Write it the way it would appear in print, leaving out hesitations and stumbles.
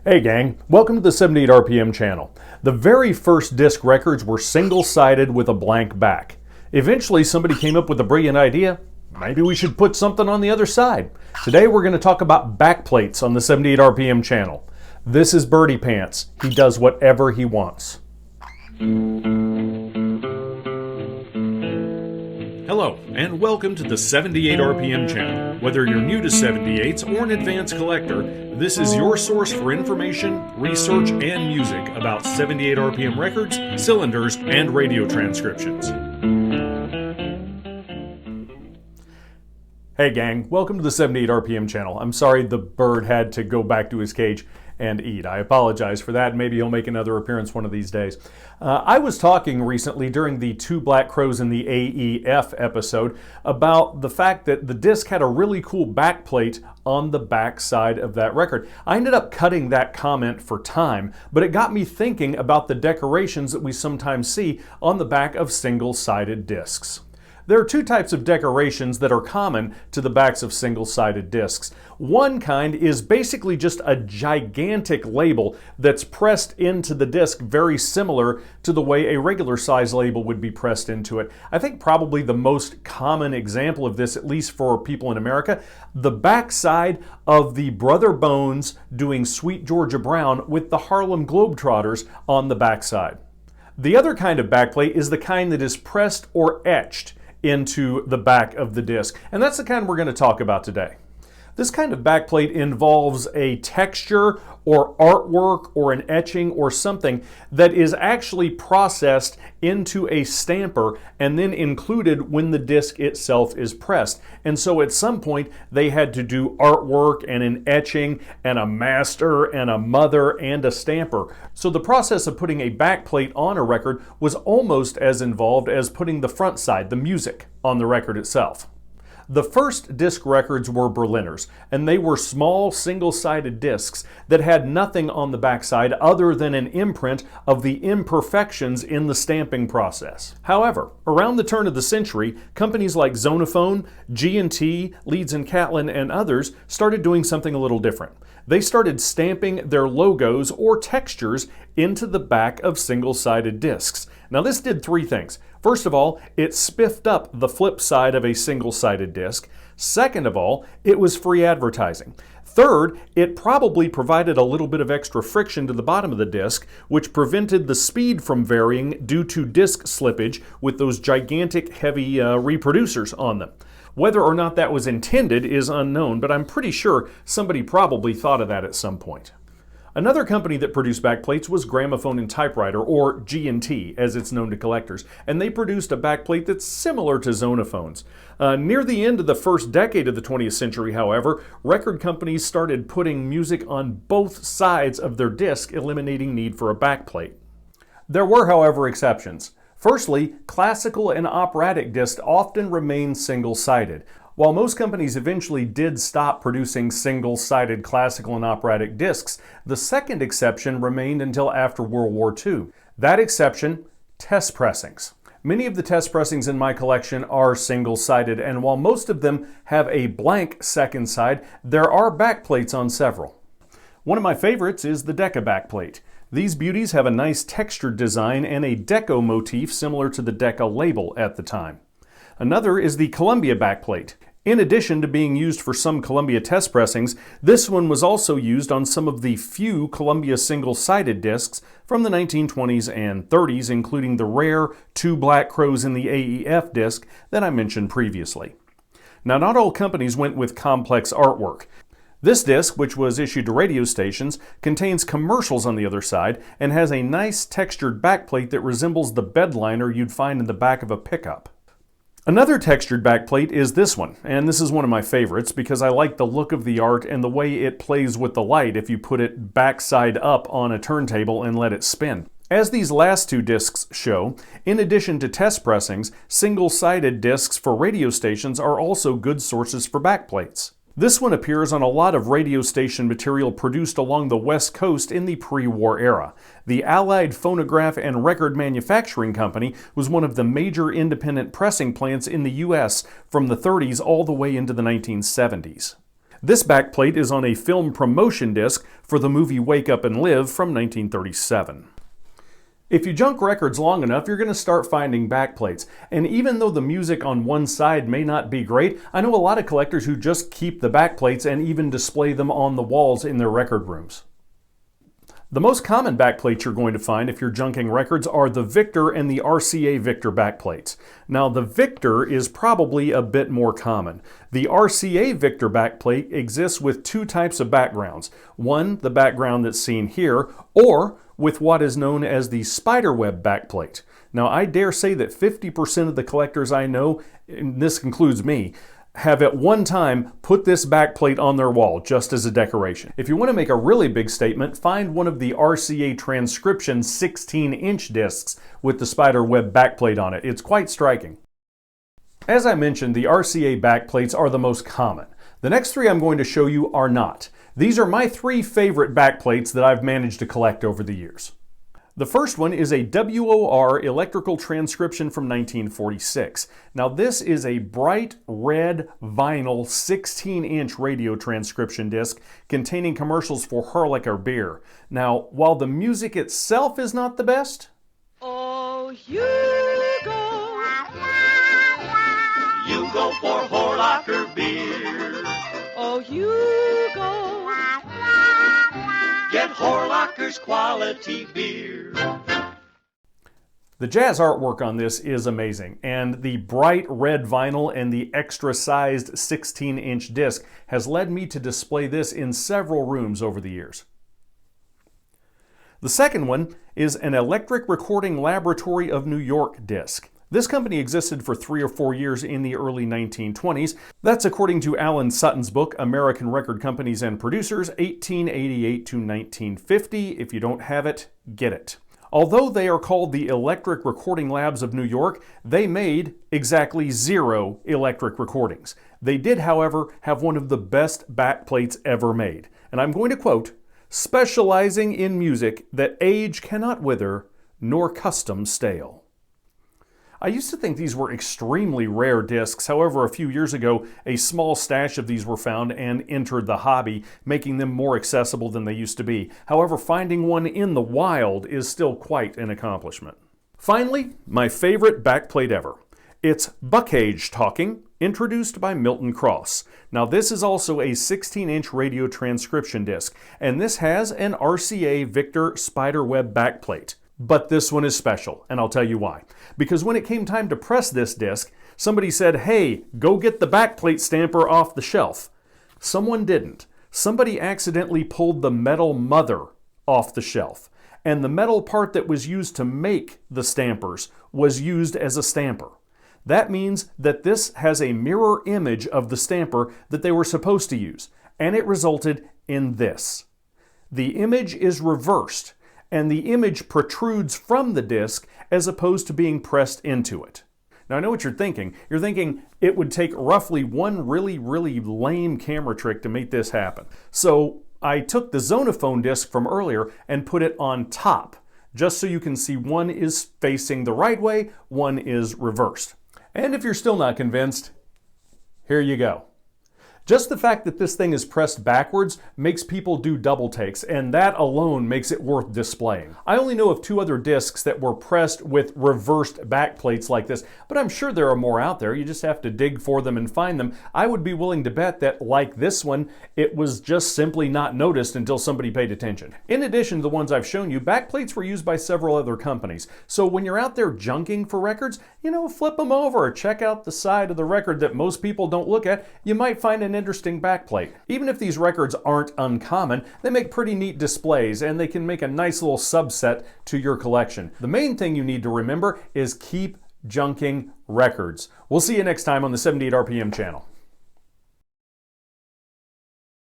Hey gang, welcome to the 78 RPM channel. The very first disc records were single-sided with a blank back. Eventually somebody came up with a brilliant idea. Maybe we should put something on the other side. Today we're going to talk about backplates on the 78 RPM channel. This is Birdie Pants. He does whatever he wants. Hello, and welcome to the 78 RPM channel. Whether you're new to 78s or an advanced collector, this is your source for information, research, and music about 78 RPM records, cylinders, and radio transcriptions. Hey gang, welcome to the 78 RPM channel. I'm sorry the bird had to go back to his cage and eat. I apologize for that. Maybe he'll make another appearance one of these days. I was talking recently during the Two Black Crows in the AEF episode about the fact that the disc had a really cool backplate on the back side of that record. I ended up cutting that comment for time, but it got me thinking about the decorations that we sometimes see on the back of single-sided discs. There are two types of decorations that are common to the backs of single-sided discs. One kind is basically just a gigantic label that's pressed into the disc, very similar to the way a regular size label would be pressed into it. I think probably the most common example of this, at least for people in America, the backside of the Brother Bones doing Sweet Georgia Brown with the Harlem Globetrotters on the backside. The other kind of backplate is the kind that is pressed or etched into the back of the disc, and that's the kind we're going to talk about today. This kind of backplate involves a texture or artwork or an etching or something that is actually processed into a stamper and then included when the disc itself is pressed. And so at some point they had to do artwork and an etching and a master and a mother and a stamper. So the process of putting a backplate on a record was almost as involved as putting the front side, the music, on the record itself. The first disc records were Berliners, and they were small single-sided discs that had nothing on the backside other than an imprint of the imperfections in the stamping process. However, around the turn of the century, companies like Zonophone, G&T, Leeds & Catlin, and others started doing something a little different. They started stamping their logos or textures into the back of single-sided discs. Now this did three things. First of all, it spiffed up the flip side of a single-sided disc. Second of all, it was free advertising. Third, it probably provided a little bit of extra friction to the bottom of the disc, which prevented the speed from varying due to disc slippage with those gigantic heavy reproducers on them. Whether or not that was intended is unknown, but I'm pretty sure somebody probably thought of that at some point. Another company that produced backplates was Gramophone and Typewriter, or G&T as it's known to collectors, and they produced a backplate that's similar to Zonophone's. Near the end of the first decade of the 20th century, however, record companies started putting music on both sides of their disc, eliminating need for a backplate. There were, however, exceptions. Firstly, classical and operatic discs often remained single-sided. While most companies eventually did stop producing single-sided classical and operatic discs, the second exception remained until after World War II. That exception, test pressings. Many of the test pressings in my collection are single-sided, and while most of them have a blank second side, there are backplates on several. One of my favorites is the Decca backplate. These beauties have a nice textured design and a deco motif similar to the Decca label at the time. Another is the Columbia backplate. In addition to being used for some Columbia test pressings, this one was also used on some of the few Columbia single-sided discs from the 1920s and 30s, including the rare Two Black Crows in the AEF disc that I mentioned previously. Now, not all companies went with complex artwork. This disc, which was issued to radio stations, contains commercials on the other side and has a nice textured backplate that resembles the bed liner you'd find in the back of a pickup. Another textured backplate is this one, and this is one of my favorites because I like the look of the art and the way it plays with the light if you put it backside up on a turntable and let it spin. As these last two discs show, in addition to test pressings, single-sided discs for radio stations are also good sources for backplates. This one appears on a lot of radio station material produced along the West Coast in the pre-war era. The Allied Phonograph and Record Manufacturing Company was one of the major independent pressing plants in the U.S. from the 30s all the way into the 1970s. This backplate is on a film promotion disc for the movie Wake Up and Live from 1937. If you junk records long enough, you're going to start finding backplates. And even though the music on one side may not be great, I know a lot of collectors who just keep the backplates and even display them on the walls in their record rooms. The most common backplates you're going to find if you're junking records are the Victor and the RCA Victor backplates. Now, the Victor is probably a bit more common. The RCA Victor backplate exists with two types of backgrounds. One, the background that's seen here, or with what is known as the spiderweb backplate. Now, I dare say that 50% of the collectors I know, and this includes me, have at one time put this backplate on their wall just as a decoration. If you want to make a really big statement, find one of the RCA transcription 16-inch discs with the spiderweb backplate on it. It's quite striking. As I mentioned, the RCA backplates are the most common. The next three I'm going to show you are not. These are my three favorite backplates that I've managed to collect over the years. The first one is a WOR electrical transcription from 1946. Now, this is a bright red vinyl 16-inch radio transcription disc containing commercials for Harlicker beer. Now, while the music itself is not the best, oh, you go for Harlicker beer. Oh, you go get Harlocker's quality beer. The jazz artwork on this is amazing, and the bright red vinyl and the extra-sized 16-inch disc has led me to display this in several rooms over the years. The second one is an Electric Recording Laboratory of New York disc. This company existed for 3 or 4 years in the early 1920s. That's according to Alan Sutton's book, American Record Companies and Producers, 1888 to 1950. If you don't have it, get it. Although they are called the Electric Recording Labs of New York, they made exactly 0 electric recordings. They did, however, have one of the best backplates ever made. And I'm going to quote, "specializing in music that age cannot wither, nor custom stale." I used to think these were extremely rare discs. However, a few years ago, a small stash of these were found and entered the hobby, making them more accessible than they used to be. However, finding one in the wild is still quite an accomplishment. Finally, my favorite backplate ever. It's Buckage Talking, introduced by Milton Cross. Now, this is also a 16-inch radio transcription disc, and this has an RCA Victor spiderweb backplate. But this one is special, and I'll tell you why. Because when it came time to press this disc, somebody said, "Hey, go get the backplate stamper off the shelf." Someone didn't. Somebody accidentally pulled the metal mother off the shelf, and the metal part that was used to make the stampers was used as a stamper. That means that this has a mirror image of the stamper that they were supposed to use, and it resulted in this. The image is reversed, and the image protrudes from the disc as opposed to being pressed into it. Now, I know what you're thinking. You're thinking it would take roughly one really lame camera trick to make this happen. So I took the Zonophone disc from earlier and put it on top, just so you can see one is facing the right way, one is reversed. And if you're still not convinced, here you go. Just the fact that this thing is pressed backwards makes people do double takes, and that alone makes it worth displaying. I only know of 2 other discs that were pressed with reversed backplates like this, but I'm sure there are more out there. You just have to dig for them and find them. I would be willing to bet that, like this one, it was just simply not noticed until somebody paid attention. In addition to the ones I've shown you, backplates were used by several other companies. So when you're out there junking for records, flip them over or check out the side of the record that most people don't look at. You might find an interesting backplate. Even if these records aren't uncommon, they make pretty neat displays, and they can make a nice little subset to your collection. The main thing you need to remember is keep junking records. We'll see you next time on the 78 RPM channel.